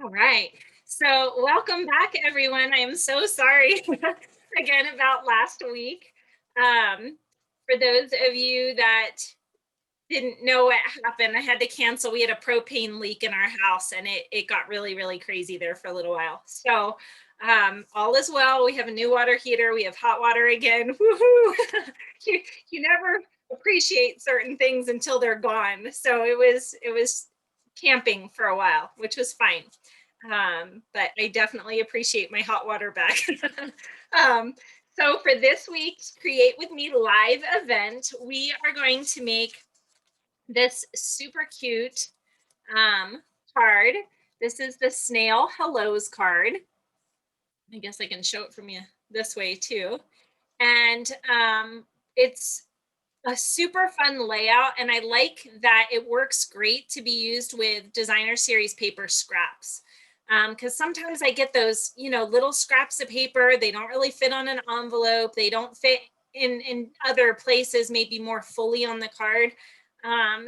All right. So, welcome back, everyone. I am so sorry again about last week. For those of you that didn't know what happened, I had to cancel. We had a propane leak in our house and it got really, really crazy there for a little while. So, all is well. We have a new water heater. We have hot water again. Woohoo! you, you never appreciate certain things until they're gone. So it was camping for a while, which was fine. But I definitely appreciate my hot water back. um, so for this week's Create With Me live event, we are going to make this super cute card. This is the Snail Hellos card. I guess I can show it from you this way too. And it's a super fun layout, and I like that it works great to be used with designer series paper scraps. Because sometimes I get those, little scraps of paper. They don't really fit on an envelope. They don't fit in other places, maybe more fully on the card.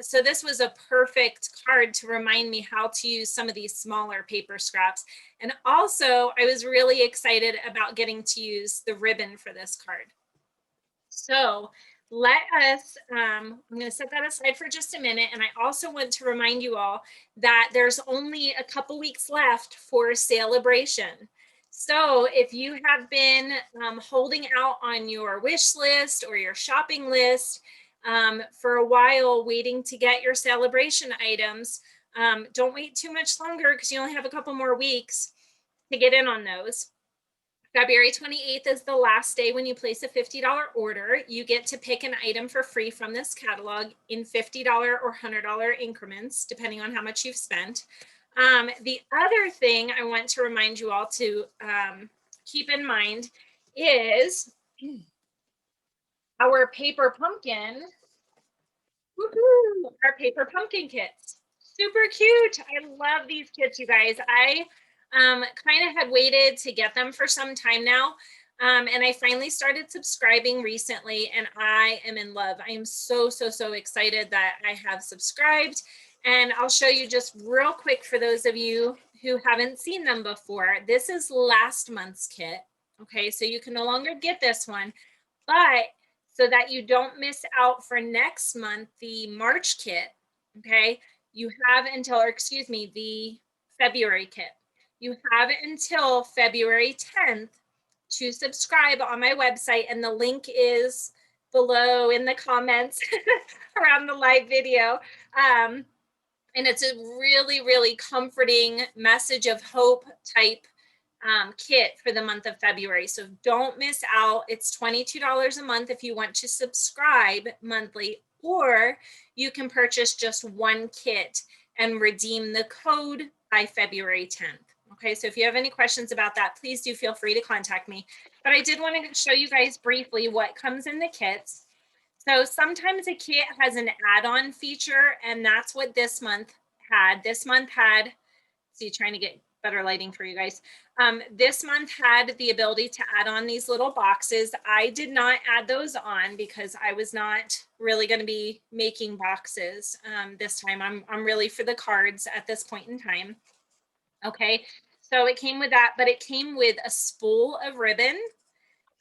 So this was a perfect card to remind me how to use some of these smaller paper scraps. And also, I was really excited about getting to use the ribbon for this card. So let us, I'm going to set that aside for just a minute. And I also want to remind you all that there's only a couple weeks left for celebration. So if you have been holding out on your wish list or your shopping list for a while, waiting to get your celebration items, don't wait too much longer because you only have a couple more weeks to get in on those. February 28th is the last day when you place a $50 order. You get to pick an item for free from this catalog in $50 or $100 increments, depending on how much you've spent. The other thing I want to remind you all to keep in mind is our paper pumpkin. Woohoo! Our paper pumpkin kits. Super cute. I love these kits, you guys. I kind of had waited to get them for some time now. And I finally started subscribing recently, and I am in love. I am so, so, so excited that I have subscribed. And I'll show you just real quick for those of you who haven't seen them before. This is last month's kit. Okay, so you can no longer get this one, but so that you don't miss out for next month, the March kit, okay, you have until, or excuse me, the February kit. You have until February 10th to subscribe on my website, and the link is below in the comments around the live video. And it's a really, really comforting message of hope type kit for the month of February. So don't miss out. It's $22 a month if you want to subscribe monthly, or you can purchase just one kit and redeem the code by February 10th. Okay, so if you have any questions about that, please do feel free to contact me. But I did want to show you guys briefly what comes in the kits. So sometimes a kit has an add-on feature, and that's what this month had. This month had, see, trying to get better lighting for you guys. This month had the ability to add on these little boxes. I did not add those on because I was not really going to be making boxes this time. I'm really for the cards at this point in time. Okay, so it came with that, but it came with a spool of ribbon.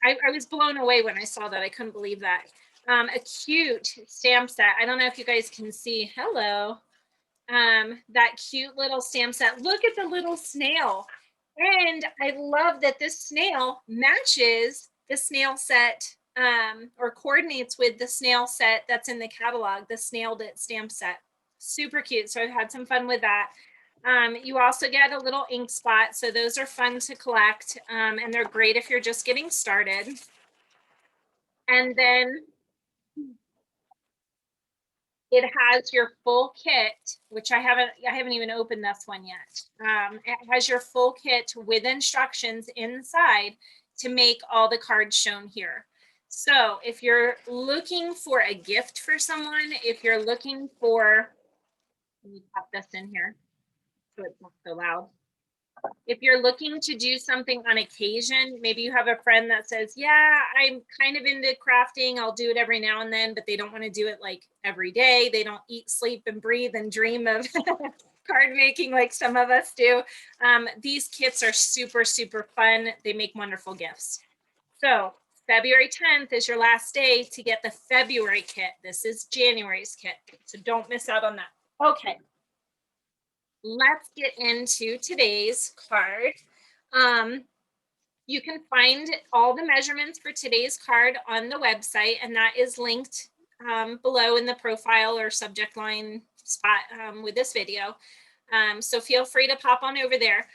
I was blown away when I saw that. I couldn't believe that. A cute stamp set. I don't know if you guys can see. Hello. That cute little stamp set. Look at the little snail. And I love that this snail matches the snail set or coordinates with the snail set that's in the catalog, the Snailed It stamp set. Super cute. So I've had some fun with that. You also get a little ink spot. So those are fun to collect, and they're great if you're just getting started. And then it has your full kit, which I haven't even opened this one yet. It has your full kit with instructions inside to make all the cards shown here. So if you're looking for a gift for someone, if you're looking for, let me pop this in here so it's not so loud. If you're looking to do something on occasion, maybe you have a friend that says, yeah, I'm kind of into crafting. I'll do it every now and then, but they don't want to do it like every day. They don't eat, sleep, and breathe and dream of card making like some of us do. These kits are super, super fun. They make wonderful gifts. So February 10th is your last day to get the February kit. This is January's kit, so don't miss out on that. Okay, let's get into today's card. You can find all the measurements for today's card on the website, and that is linked below in the profile or subject line spot with this video. So feel free to pop on over there.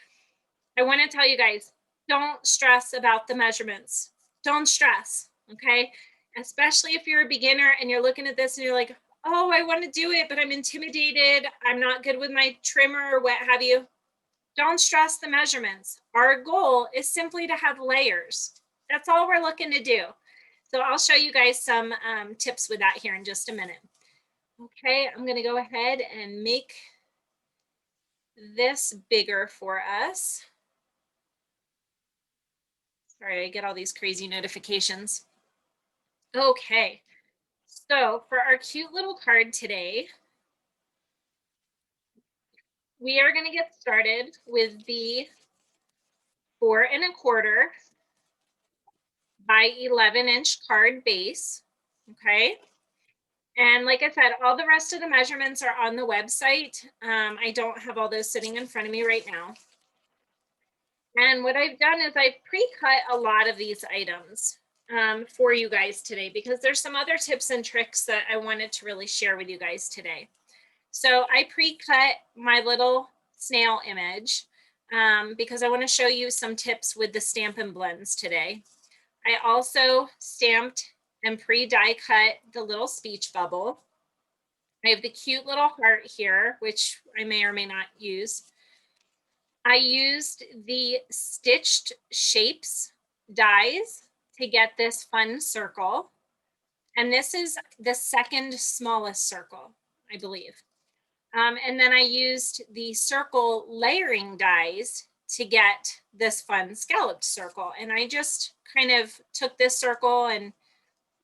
I want to tell you guys, don't stress about the measurements. Don't stress, okay? Especially if you're a beginner and you're looking at this and you're like, oh, I want to do it, but I'm intimidated. I'm not good with my trimmer or what have you. Don't stress the measurements. Our goal is simply to have layers. That's all we're looking to do. So I'll show you guys some tips with that here in just a minute. Okay, I'm going to go ahead and make this bigger for us. Sorry, I get all these crazy notifications. Okay, so for our cute little card today, we are going to get started with the 4 1/4 by 11-inch card base. Okay, and like I said, all the rest of the measurements are on the website. I don't have all those sitting in front of me right now. And what I've done is I've pre-cut a lot of these items for you guys today, because there's some other tips and tricks that I wanted to really share with you guys today. So I pre-cut my little snail image because I want to show you some tips with the Stampin' Blends today. I also stamped and pre-die cut the little speech bubble. I have the cute little heart here, which I may or may not use. I used the Stitched Shapes dies to get this fun circle. And this is the second smallest circle, I believe. And then I used the circle layering dies to get this fun scalloped circle. And I just kind of took this circle and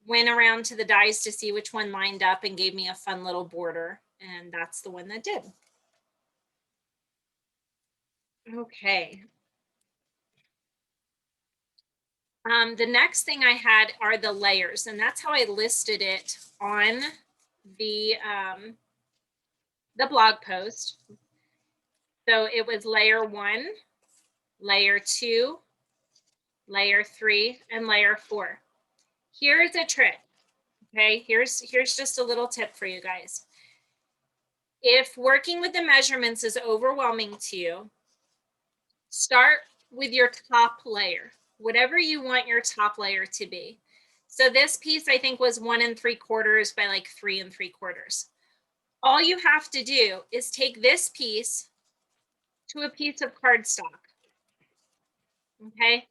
went around to the dies to see which one lined up and gave me a fun little border. And that's the one that did. Okay. The next thing I had are the layers, and that's how I listed it on the blog post. So it was layer 1, layer 2, layer 3, and layer 4. Here's a trick. Okay, here's just a little tip for you guys. If working with the measurements is overwhelming to you, start with your top layer, whatever you want your top layer to be. So this piece I think was 1 3/4 by like 3 3/4. All you have to do is take this piece to a piece of cardstock. Okay.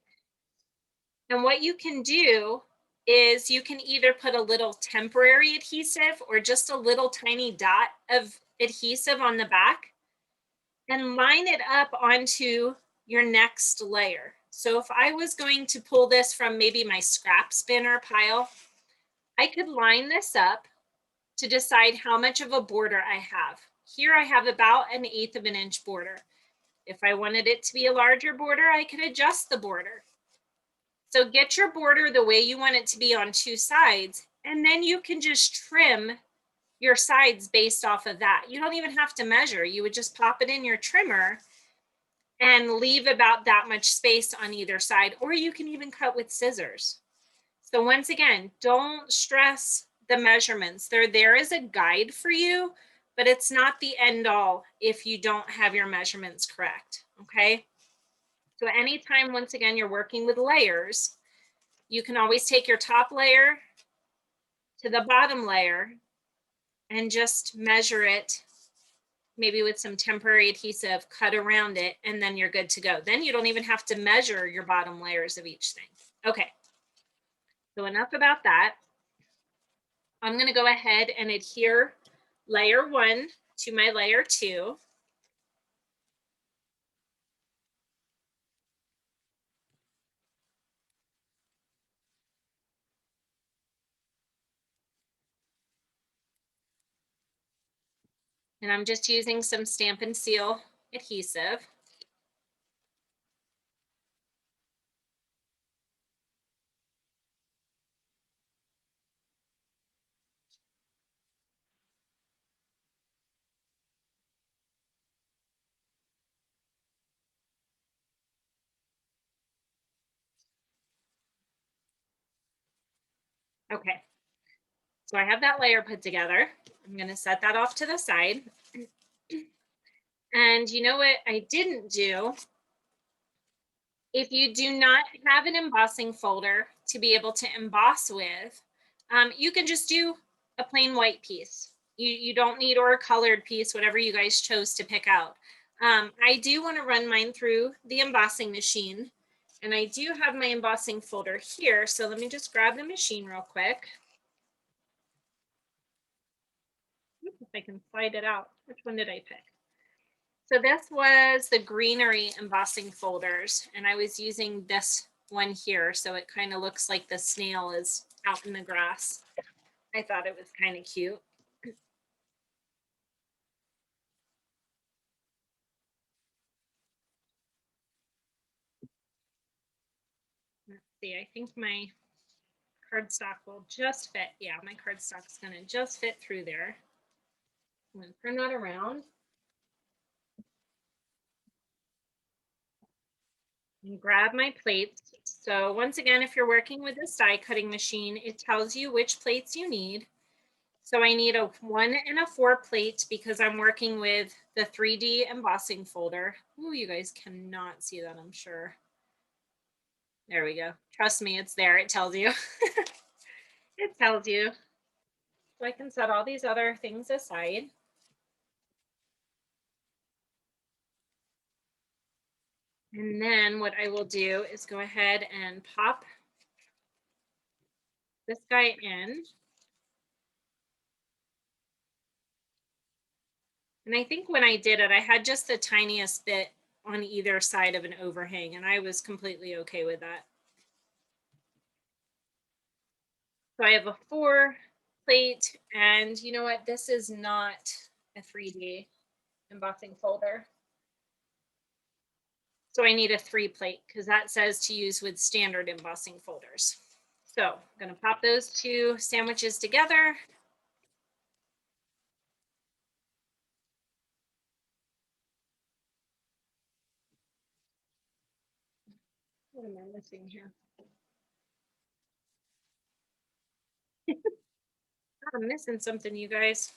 And what you can do is you can either put a little temporary adhesive or just a little tiny dot of adhesive on the back and line it up onto your next layer. So if I was going to pull this from maybe my scrap spinner pile, I could line this up to decide how much of a border I have. Here I have about 1/8 of an inch border. If I wanted it to be a larger border, I could adjust the border. So get your border the way you want it to be on 2 sides, and then you can just trim your sides based off of that. You don't even have to measure. You would just pop it in your trimmer and leave about that much space on either side, or you can even cut with scissors. So once again, don't stress the measurements. They're there as a guide for you, but it's not the end all if you don't have your measurements correct, okay? So anytime, once again, you're working with layers, you can always take your top layer to the bottom layer and just measure it, maybe with some temporary adhesive, cut around it, and then you're good to go. Then you don't even have to measure your bottom layers of each thing. Okay, so enough about that. I'm going to go ahead and adhere layer 1 to my layer 2. And I'm just using some Stampin' Seal adhesive. Okay, so I have that layer put together. I'm going to set that off to the side. And you know what I didn't do? If you do not have an embossing folder to be able to emboss with, you can just do a plain white piece. You don't need, or a colored piece, whatever you guys chose to pick out. I do want to run mine through the embossing machine, and I do have my embossing folder here. So let me just grab the machine real quick. If I can slide it out. Which one did I pick? So this was the greenery embossing folders, and I was using this one here, so it kind of looks like the snail is out in the grass. I thought it was kind of cute. Let's see, I think my cardstock will just fit. Yeah, my cardstock's gonna just fit through there. I'm gonna turn that around and grab my plates. So once again, if you're working with this die cutting machine, it tells you which plates you need. So I need a 1 and a 4 plate because I'm working with the 3D embossing folder. Ooh, you guys cannot see that, I'm sure. There we go. Trust me, it's there. It tells you. It tells you. So I can set all these other things aside. And then what I will do is go ahead and pop this guy in. And I think when I did it, I had just the tiniest bit on either side of an overhang, and I was completely okay with that. So I have a 4 plate, and you know what? This is not a 3D embossing folder. So I need a 3 plate because that says to use with standard embossing folders. So I'm going to pop those 2 sandwiches together. What am I missing here? I'm missing something, you guys.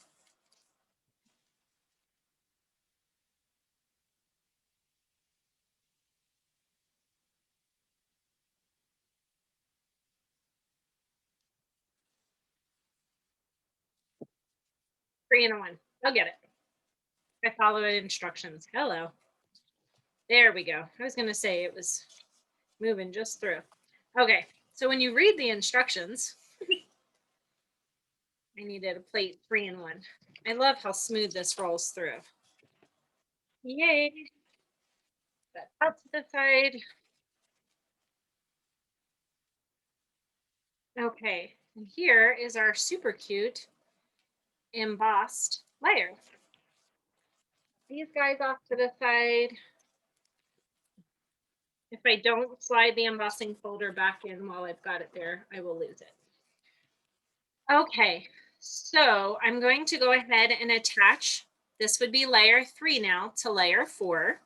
Three and a 1. I'll get it. I follow the instructions. Hello. There we go. I was going to say it was moving just through. Okay. So when you read the instructions, I needed a plate 3 and 1. I love how smooth this rolls through. Yay. That out to the side. Okay. And here is our super cute embossed layer. These guys off to the side. If I don't slide the embossing folder back in while I've got it there, I will lose it. Okay, so I'm going to go ahead and attach, this would be layer 3 now to layer 4.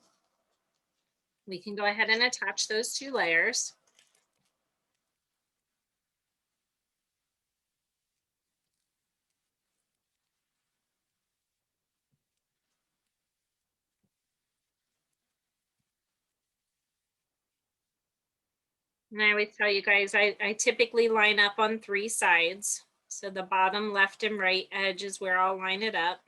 We can go ahead and attach those 2 layers. And I always tell you guys, I typically line up on 3 sides. So the bottom left and right edge is where I'll line it up.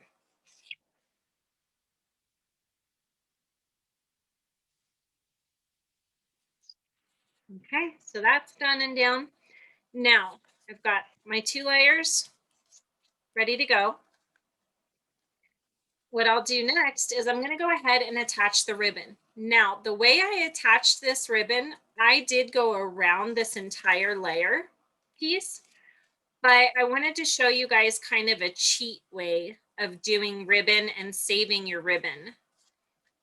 Okay, so that's done and down. Now I've got my 2 layers ready to go. What I'll do next is I'm going to go ahead and attach the ribbon. Now, the way I attached this ribbon, I did go around this entire layer piece, but I wanted to show you guys kind of a cheat way of doing ribbon and saving your ribbon.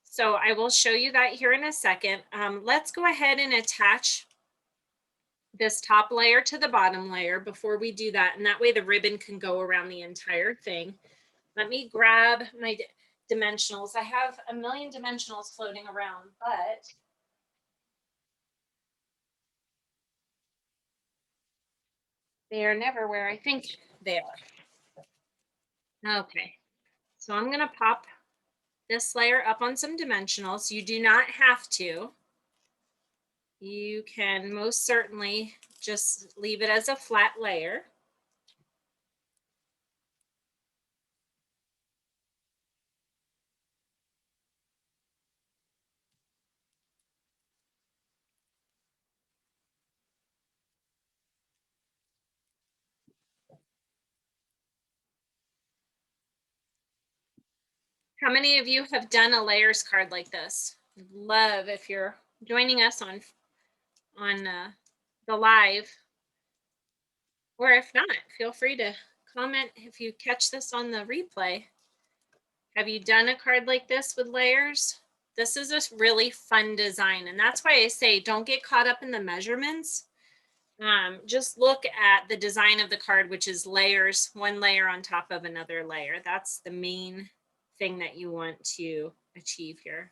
So I will show you that here in a second. Let's go ahead and attach this top layer to the bottom layer before we do that. And that way the ribbon can go around the entire thing. Let me grab my dimensionals. I have a million dimensionals floating around, but they are never where I think they are. Okay, so I'm gonna pop this layer up on some dimensionals. You do not have to. You can most certainly just leave it as a flat layer. How many of you have done a layers card like this? Love if you're joining us on the live, or if not, feel free to comment if you catch this on the replay. Have you done a card like this with layers? This is a really fun design, and that's why I say don't get caught up in the measurements. Just look at the design of the card, which is layers, one layer on top of another layer. That's the main thing that you want to achieve here.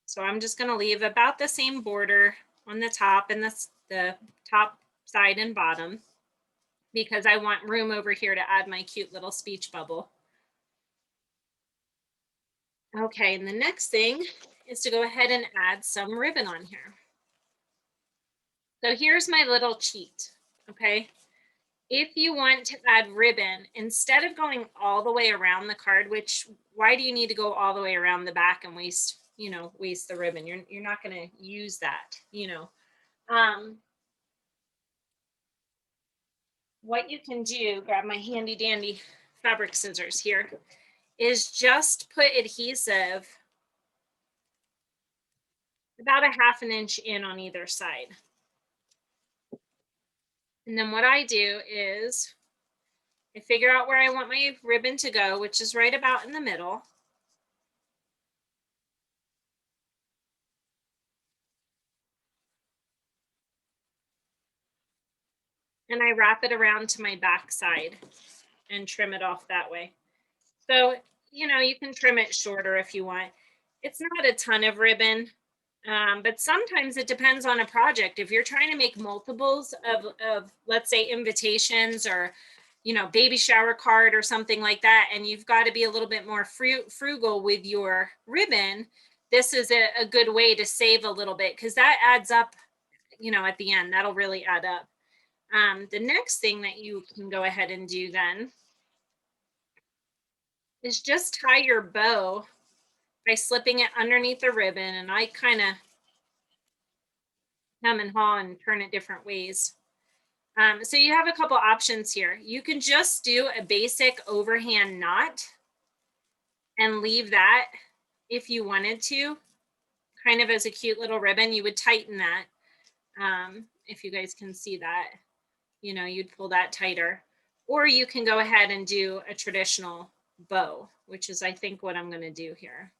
So I'm just going to leave about the same border on the top and the top side and bottom, because I want room over here to add my cute little speech bubble. Okay, and the next thing is to go ahead and add some ribbon on here. So here's my little cheat, okay? If you want to add ribbon, instead of going all the way around the card, which why do you need to go all the way around the back and waste the ribbon? You're not going to use that, what you can do, grab my handy dandy fabric scissors here, is just put adhesive about a half an inch in on either side. And then what I do is I figure out where I want my ribbon to go, which is right about in the middle. And I wrap it around to my back side and trim it off that way. So, you can trim it shorter if you want. It's not a ton of ribbon, but sometimes it depends on a project. If you're trying to make multiples of let's say invitations or, baby shower card or something like that, and you've got to be a little bit more frugal with your ribbon, this is a good way to save a little bit, because that adds up, at the end. That'll really add up. The next thing that you can go ahead and do then is just tie your bow by slipping it underneath the ribbon, and I kind of hem and haw and turn it different ways. So you have a couple options here. You can just do a basic overhand knot and leave that if you wanted to, kind of as a cute little ribbon. You would tighten that. If you guys can see that, you'd pull that tighter. Or you can go ahead and do a traditional bow, which is, I think, what I'm going to do here.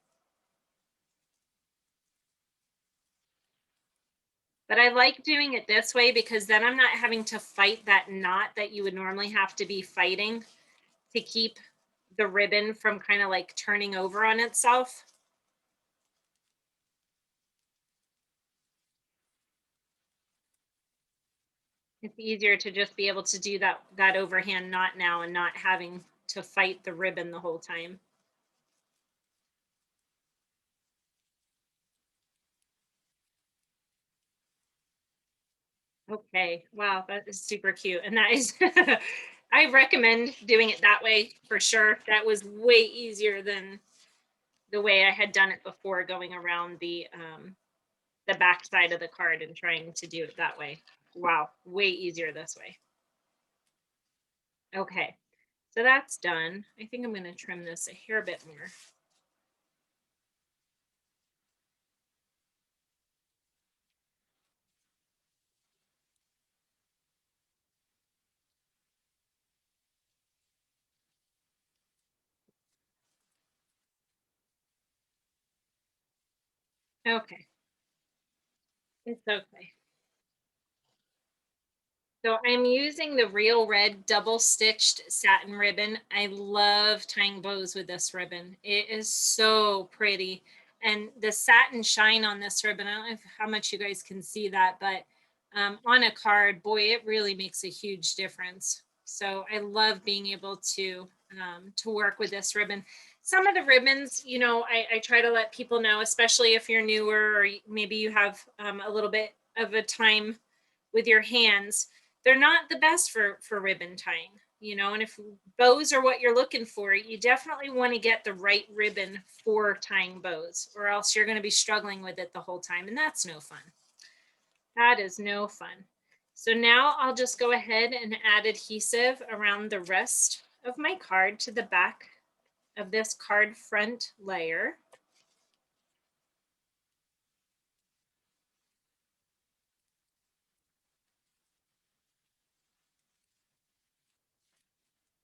But I like doing it this way because then I'm not having to fight that knot that you would normally have to be fighting to keep the ribbon from kind of like turning over on itself. It's easier to just be able to do that overhand knot now and not having to fight the ribbon the whole time. Okay, wow, that is super cute. And that is, I recommend doing it that way for sure. That was way easier than the way I had done it before, going around the back side of the card and trying to do it that way. Wow, way easier this way. Okay, so that's done. I think I'm going to trim this a hair bit more. Okay. It's okay. So I'm using the Real Red double stitched satin ribbon. I love tying bows with this ribbon. It is so pretty. And the satin shine on this ribbon, I don't know how much you guys can see that, but on a card, boy, it really makes a huge difference. So I love being able to work with this ribbon. Some of the ribbons, you know, I try to let people know, especially if you're newer or maybe you have a little bit of a time with your hands, they're not the best for ribbon tying, you know. And if bows are what you're looking for, you definitely want to get the right ribbon for tying bows, or else you're going to be struggling with it the whole time, and that's no fun. That is no fun. So now I'll just go ahead and add adhesive around the rest of my card to the back of this card front layer.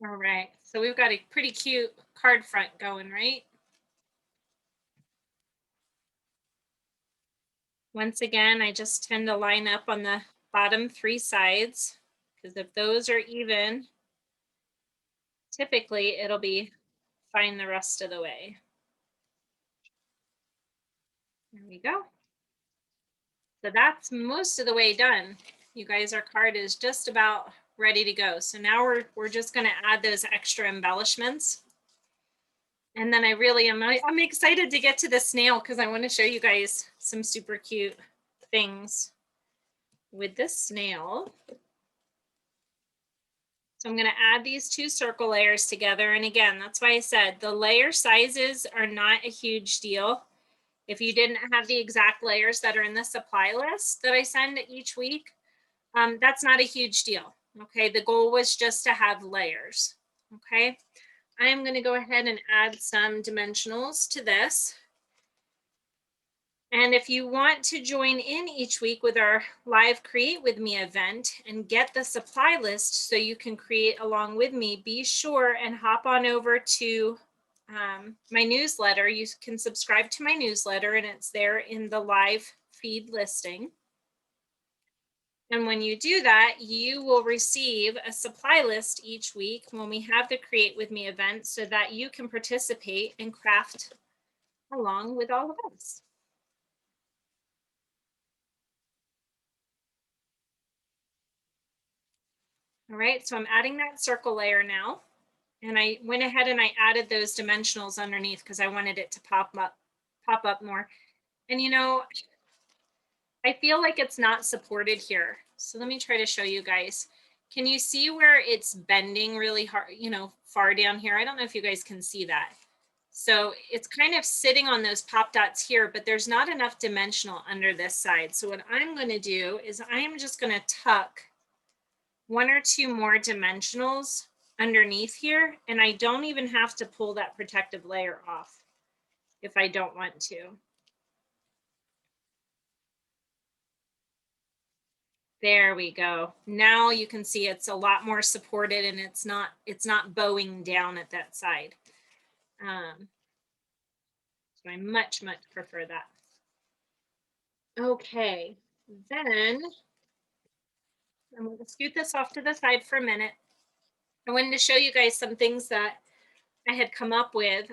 All right, so we've got a pretty cute card front going, right? Once again, I just tend to line up on the bottom three sides, because if those are even, typically it'll be fine the rest of the way. There we go. So that's most of the way done. You guys, our card is just about ready to go. So now we're just going to add those extra embellishments. And then I really am, I'm excited to get to the snail because I want to show you guys some super cute things with this snail. So I'm going to add these two circle layers together. And again, that's why I said the layer sizes are not a huge deal. If you didn't have the exact layers that are in the supply list that I send each week, that's not a huge deal. Okay, the goal was just to have layers. Okay, I'm going to go ahead and add some dimensionals to this. And if you want to join in each week with our live Create With Me event and get the supply list so you can create along with me, be sure and hop on over to my newsletter. You can subscribe to my newsletter and it's there in the live feed listing. And when you do that, you will receive a supply list each week when we have the Create With Me event so that you can participate and craft along with all of us. All right, so I'm adding that circle layer now. And I went ahead and I added those dimensionals underneath because I wanted it to pop up more. And you know, I feel like it's not supported here. So let me try to show you guys. Can you see where it's bending really hard, you know, far down here? I don't know if you guys can see that. So it's kind of sitting on those pop dots here, but there's not enough dimensional under this side. So what I'm going to do is I'm just going to tuck one or two more dimensionals underneath here, and I don't even have to pull that protective layer off if I don't want to. There we go. Now you can see it's a lot more supported and it's not bowing down at that side. So I much prefer that. Okay, then I'm going to scoot this off to the side for a minute. I wanted to show you guys some things that I had come up with.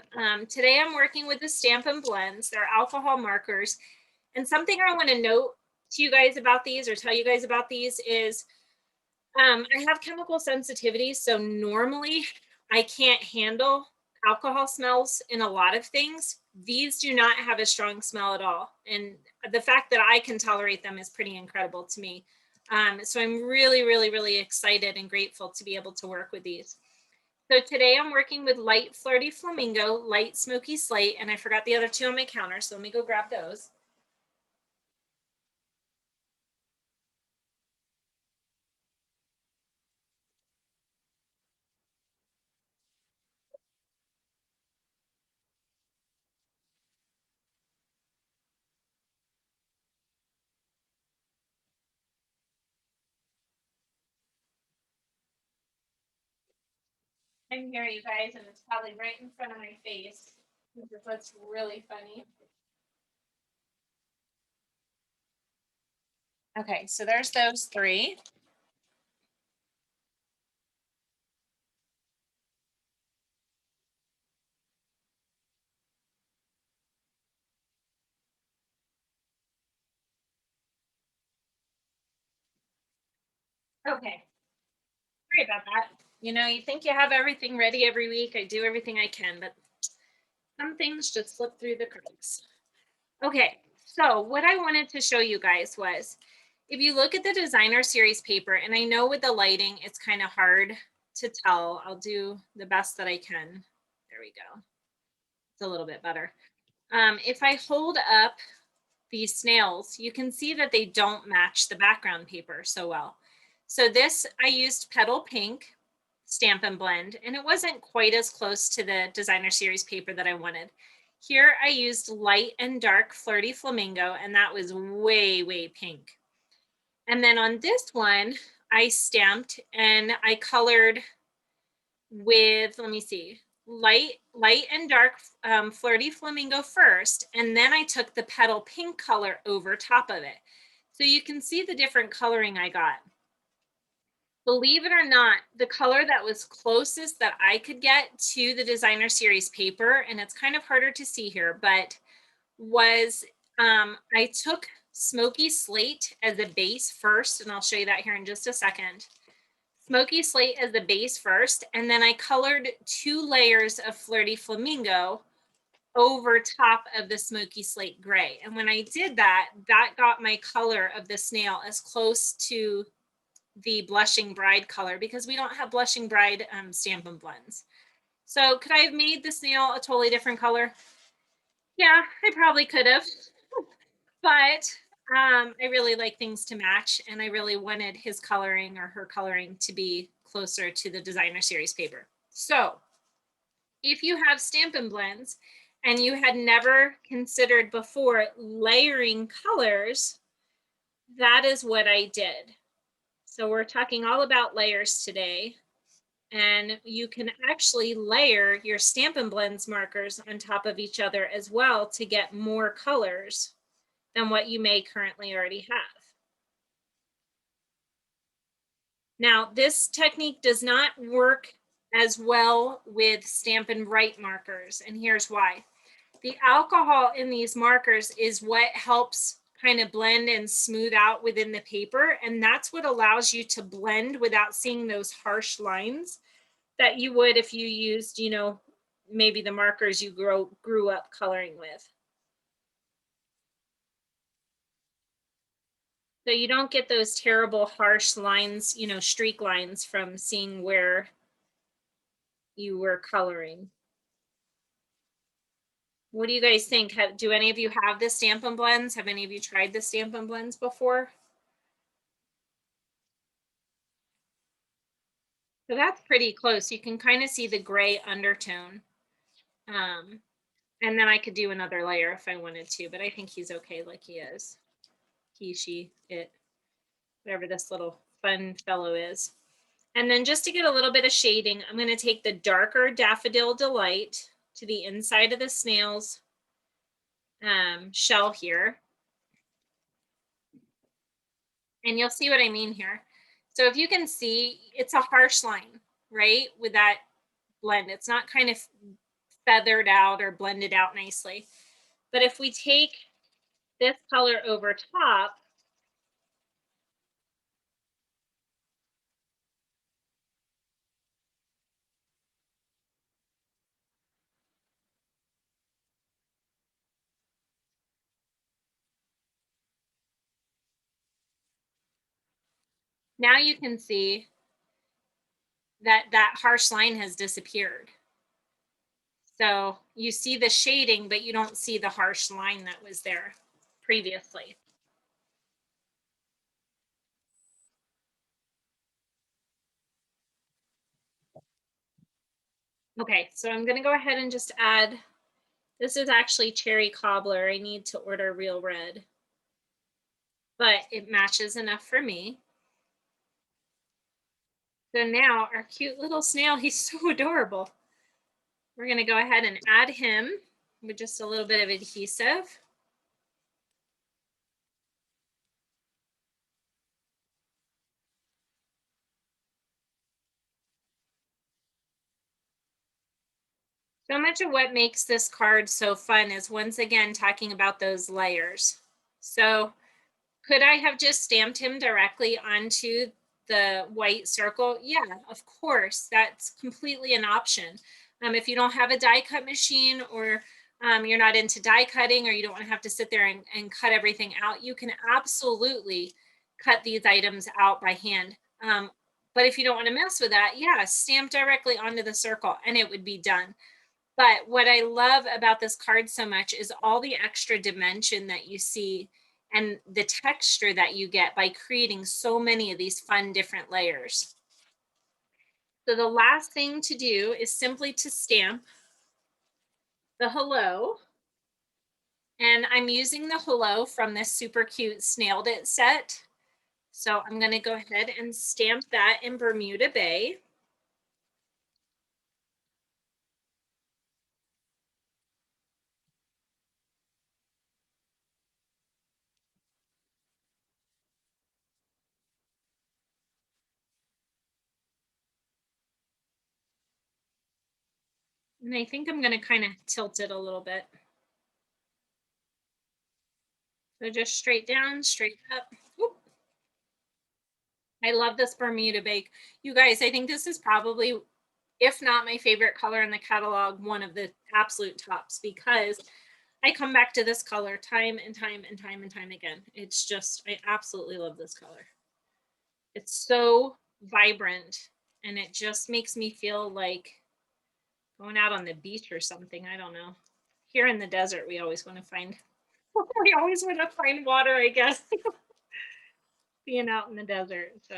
Today I'm working with the Stampin' Blends. They're alcohol markers. And something I want to note to you guys about these or tell you guys about these is I have chemical sensitivity. So normally I can't handle alcohol smells in a lot of things. These do not have a strong smell at all. And the fact that I can tolerate them is pretty incredible to me. So I'm really excited and grateful to be able to work with these. So today I'm working with Light Flirty Flamingo, Light Smoky Slate, and I forgot the other two on my counter, so let me go grab those. I'm here, you guys, and it's probably right in front of my face, which is what's really funny. Okay, so there's those three. Okay, sorry about that. You know, you think you have everything ready every week. I do everything I can, but some things just slip through the cracks. Okay, so what I wanted to show you guys was, if you look at the designer series paper, and I know with the lighting, it's kind of hard to tell. I'll do the best that I can. There we go. It's a little bit better. If I hold up these snails, you can see that they don't match the background paper so well. So this, I used Petal Pink Stampin' Blend, and it wasn't quite as close to the designer series paper that I wanted. Here I used light and dark Flirty Flamingo, and that was way, way pink. And then on this one, I stamped and I colored with, let me see, light and dark Flirty Flamingo first, and then I took the Petal Pink color over top of it. So you can see the different coloring I got. Believe it or not, the color that was closest that I could get to the designer series paper, and it's kind of harder to see here, but was I took Smoky Slate as a base first, and I'll show you that here in just a second. Smoky Slate as the base first, and then I colored 2 layers of Flirty Flamingo over top of the Smoky Slate gray. And when I did that, that got my color of the snail as close to the Blushing Bride color, because we don't have Blushing Bride Stampin' Blends. So could I have made the snail a totally different color? Yeah, I probably could have, but I really like things to match, and I really wanted his coloring or her coloring to be closer to the designer series paper. So if you have Stampin' Blends and you had never considered before layering colors, that is what I did. So we're talking all about layers today, and you can actually layer your Stampin' Blends markers on top of each other as well to get more colors than what you may currently already have. Now, this technique does not work as well with Stampin' Write markers, and here's why. The alcohol in these markers is what helps kind of blend and smooth out within the paper, and that's what allows you to blend without seeing those harsh lines that you would if you used, you know, maybe the markers you grew up coloring with. So you don't get those terrible harsh lines, you know, streak lines from seeing where you were coloring. What do you guys think? Do any of you have the Stampin' Blends? Have any of you tried the Stampin' Blends before? So that's pretty close. You can kind of see the gray undertone. And then I could do another layer if I wanted to, but I think he's okay like he is. He, she, it, whatever this little fun fellow is. And then just to get a little bit of shading, I'm going to take the darker Daffodil Delight to the inside of the snail's shell here. And you'll see what I mean here. So if you can see, it's a harsh line, right? With that blend, it's not kind of feathered out or blended out nicely. But if we take this color over top, now you can see that that harsh line has disappeared. So you see the shading, but you don't see the harsh line that was there previously. Okay, so I'm going to go ahead and just add, this is actually Cherry Cobbler. I need to order Real Red, but it matches enough for me. So now our cute little snail, he's so adorable. We're going to go ahead and add him with just a little bit of adhesive. So much of what makes this card so fun is once again talking about those layers. So could I have just stamped him directly onto the white circle? Yeah, of course. That's completely an option. If you don't have a die cut machine, or you're not into die cutting, or you don't want to have to sit there and cut everything out, you can absolutely cut these items out by hand. But if you don't want to mess with that, yeah, stamp directly onto the circle and it would be done. But what I love about this card so much is all the extra dimension that you see and the texture that you get by creating so many of these fun different layers. So the last thing to do is simply to stamp the hello. And I'm using the hello from this super cute Snailed It set. So I'm going to go ahead and stamp that in Bermuda Bay. And I think I'm going to kind of tilt it a little bit. So just straight down, straight up. Whoop. I love this Bermuda Bake. You guys, I think this is probably, if not my favorite color in the catalog, one of the absolute tops, because I come back to this color time and time and time and time again. It's just, I absolutely love this color. It's so vibrant and it just makes me feel like going out on the beach or something. I don't know. Here in the desert, we always want to find, we always want to find water, I guess, being out in the desert. So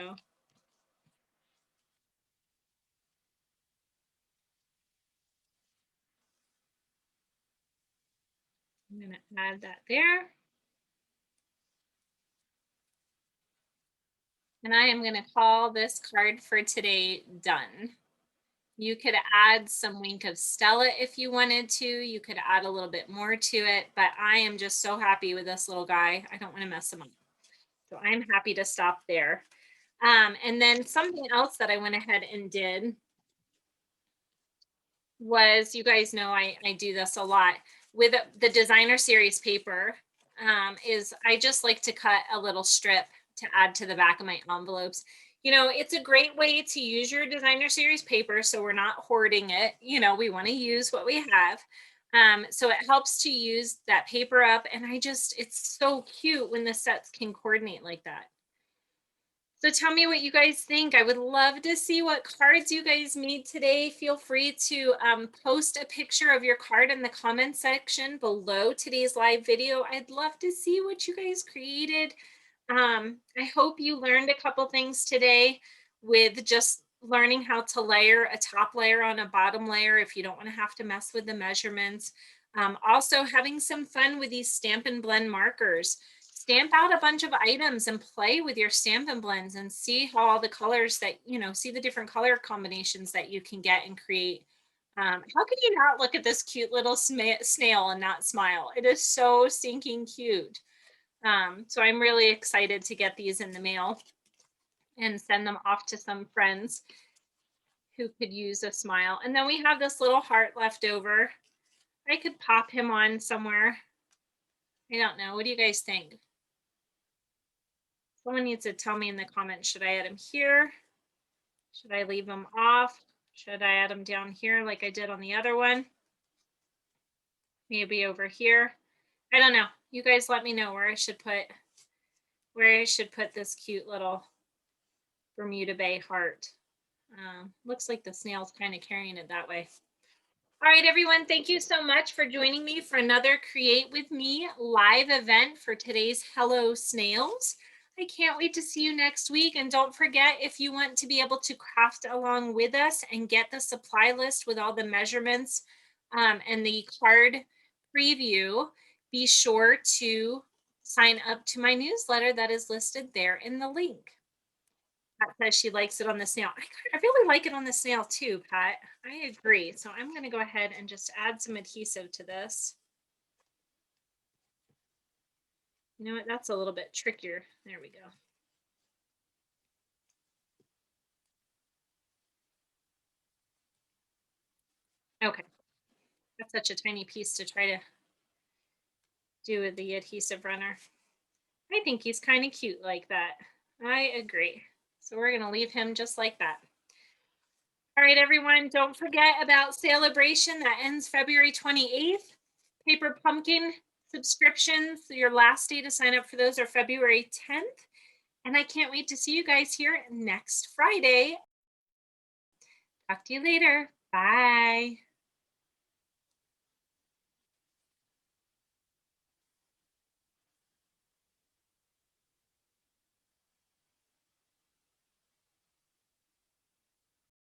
I'm going to add that there. And I am going to call this card for today done. You could add some wink of Stella if you wanted to. You could add a little bit more to it, but I am just so happy with this little guy. I don't want to mess him up. So I'm happy to stop there. And then something else that I went ahead and did was, you guys know I do this a lot with the designer series paper, is I just like to cut a little strip to add to the back of my envelopes. You know, it's a great way to use your designer series paper so we're not hoarding it. You know, we want to use what we have. So it helps to use that paper up, and it's so cute when the sets can coordinate like that. So tell me what you guys think. I would love to see what cards you guys made today. Feel free to post a picture of your card in the comment section below today's live video. I'd love to see what you guys created. I hope you learned a couple things today with just learning how to layer a top layer on a bottom layer if you don't want to have to mess with the measurements. Also having some fun with these Stampin' Blend markers. Stamp out a bunch of items and play with your Stampin' Blends and see how all the colors that, see the different color combinations that you can get and create. How can you not look at this cute little snail and not smile? It is so stinking cute. So I'm really excited to get these in the mail and send them off to some friends who could use a smile. And then we have this little heart left over. I could pop him on somewhere. I don't know. What do you guys think? Someone needs to tell me in the comments, should I add him here? Should I leave him off? Should I add him down here like I did on the other one? Maybe over here. I don't know. You guys let me know where I should put this cute little Bermuda Bay heart. Looks like the snail's kind of carrying it that way. All right, everyone, thank you so much for joining me for another Create With Me live event for today's Hello Snails. I can't wait to see you next week. And don't forget, if you want to be able to craft along with us and get the supply list with all the measurements and the card preview, be sure to sign up to my newsletter that is listed there in the link. Pat says she likes it on the snail. I really like it on the snail too, Pat. I agree. So I'm going to go ahead and just add some adhesive to this. You know what? That's a little bit trickier. There we go. Okay. That's such a tiny piece to try to do with the adhesive runner. I think he's kind of cute like that. I agree. So we're going to leave him just like that. All right, everyone, don't forget about Celebration. That ends February 28th. Paper Pumpkin subscriptions, your last day to sign up for those are February 10th. And I can't wait to see you guys here next Friday. Talk to you later. Bye.